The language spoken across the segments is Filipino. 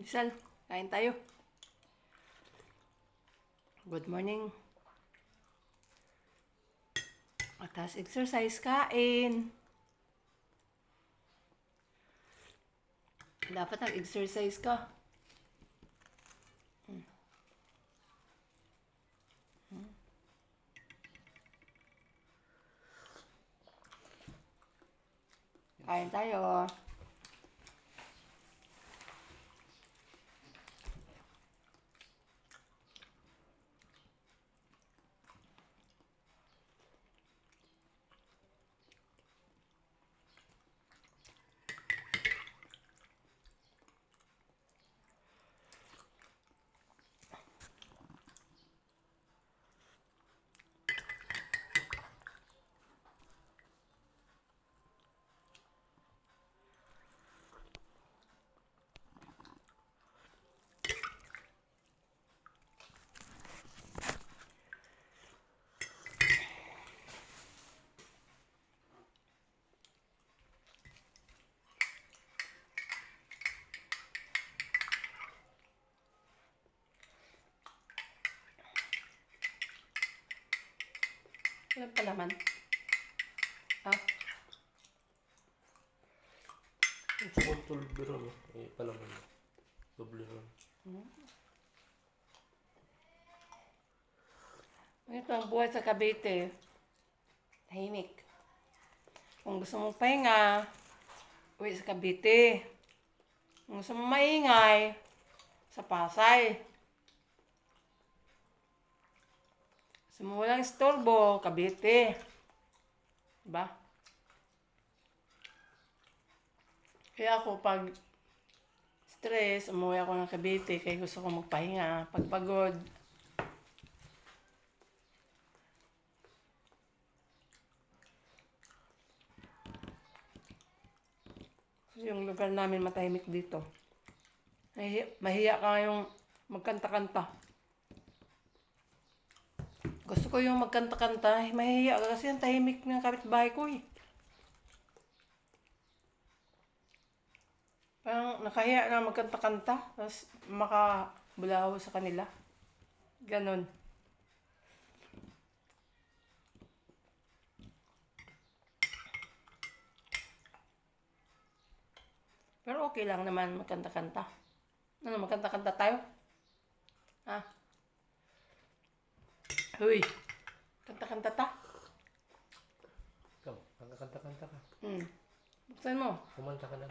Sal, kain tayo. Good morning. Atas exercise, kain. Dapat nag-exercise ka. Kain tayo. Walang palaman. Ha? Small tulbiro, no? Ay, pala mo. Doble ron. Ito ang buhay sa Cavite. Tahimik. Kung gusto mong pahinga, uwi sa Cavite. Kung gusto mong maingay, sa Pasay. Gusto mo walang istorbo, Cavite. Diba? Kaya ako pag stress, umuwi ako ng Cavite kaya gusto ko magpahinga. Pag pagod, yung lugar namin matahimik dito. Mahiya ka ngayong magkanta-kanta. Gusto ko yung magkanta-kanta, mahiya ka kasi ang tahimik ng kapitbahay ko eh. Parang nakahiya na magkanta-kanta, tapos makabulaho sa kanila. Ganon. Pero okay lang naman magkanta-kanta. Ano, magkanta-kanta tayo? Ha? Huy, kanta-kanta ta? Ikaw, kanta-kanta ka. Buksan mo. Kumanta ka na.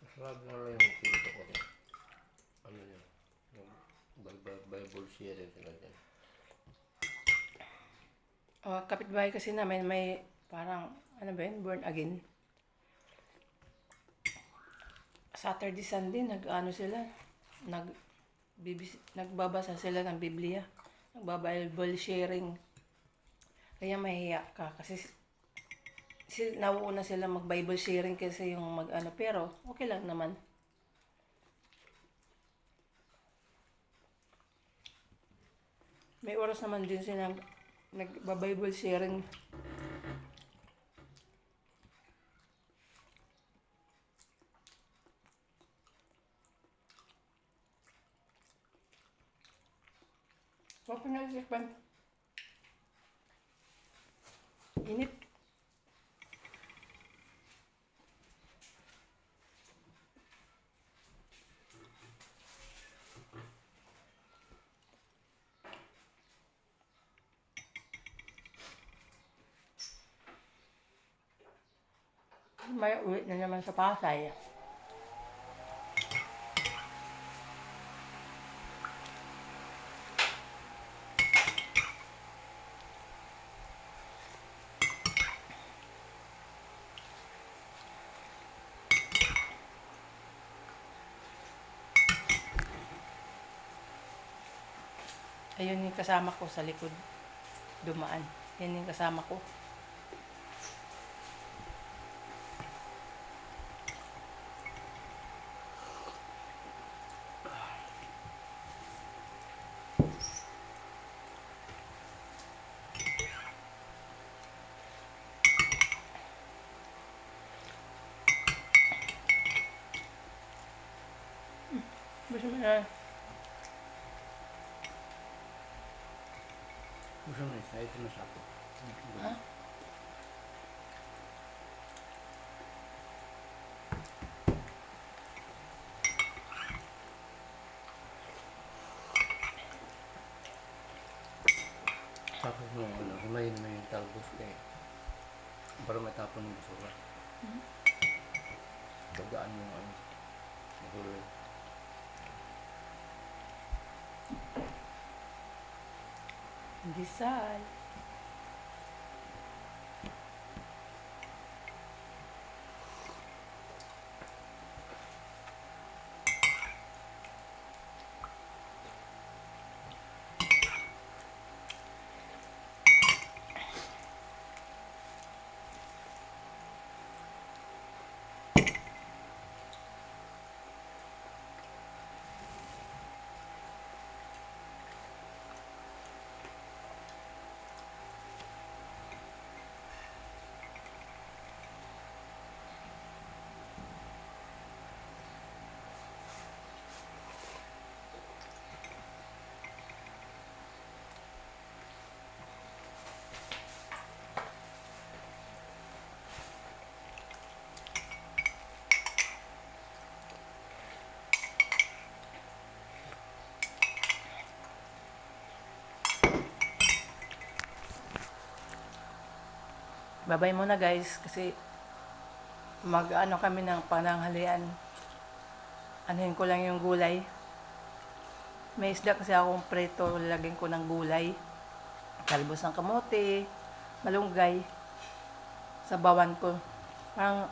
Masarap na lang yung pinto ko. Ano yun? Yung Bible sharing sila dyan. Kapitbahay kasi namin may parang, ano ba yun, born again. Saturday, Sunday, nagbabasa sila ng Biblia. Nagba-Bible sharing. Kaya mahiya ka kasi nauuna sila mag-Bible sharing kasi yung pero okay lang naman. May oras naman din sila nagba-Bible sharing. Huwag pinag-isipan. Init. May uwi na naman sa Pasay. Ayun yung kasama ko sa likod. Dumaan. Yan yung kasama ko. Gusto mo na. Gusto mo isa, ito na sa ako. Ha? Tapos mo, ano, himayin mo yung talbos kayo. Para matapon yung basura. Bagaan mo yung ano. Mahulog. Gisal. Babay muna guys kasi mag-ano kami ng pananghalian. Anuhin ko lang yung gulay. May isda kasi akong preto, lagyan ko ng gulay. Talbos ng kamote, malunggay. Sabawan ko. Parang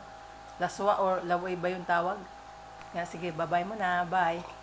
laswa or laway ba yung tawag? Kaya sige, babay muna. Bye.